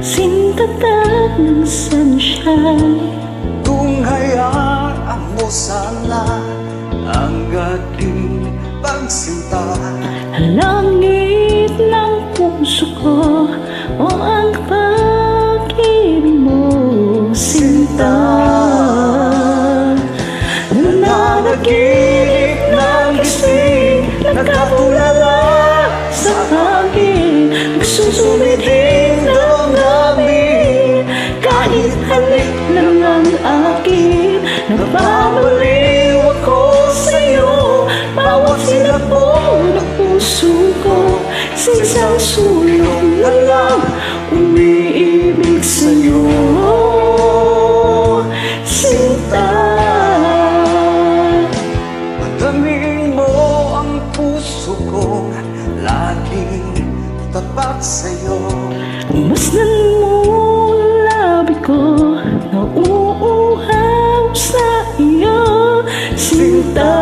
sintatag ng sunshine. Kung hayaan mo sana ang ating pagsinta, langit ng puso ko o ang pag-ibig mo, sinta. Nananaginip ng gising, nagkatulala sa hangin, nagsusumiding damdamin. Kahit halik lang ang akin, Nababaliw ako sa'yo, bawat sinapon ng puso ko, sa isang sulok na lang umiibig sa'yo, sinta. Pagdamin mo ang puso ko, laging tapat sa'yo. Masdan mo ang labi ko, nauuhaw sa iyo, sinta.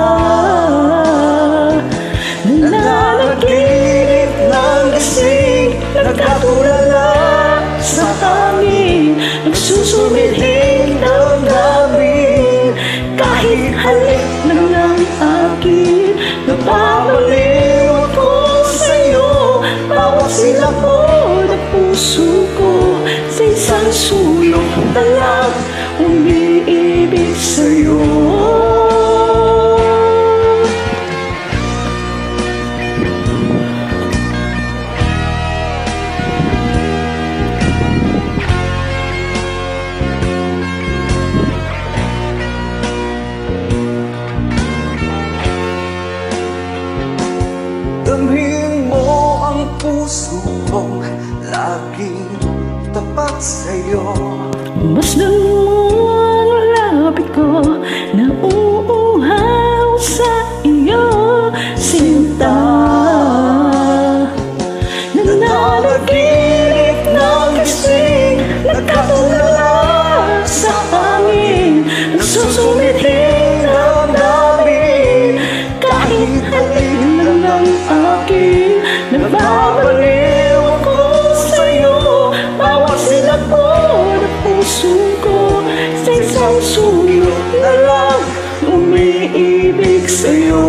Nananaginip ng gising, nagkatulala sa hangin, Nagsusumiding damdamin. Kahit halik lang ang akin, nababaliw ako sa'yo, bawat silapon ng puso ko, sa isang sulok na lang umiibig sa'yo. Damhin mo ang puso ko, laging tapat sa'yo. Masdan mo ang labi ko, nauuhaw sa iyo, sinta. Nananaginip ng gising, nagkatulala sa hangin, nagsusumiding damdamin. Kahit halik lang ang akin, Nababaliw ako sa'yo, bawat silapon ng puso ko, sa isang sulok na lang umiibig sa'yo.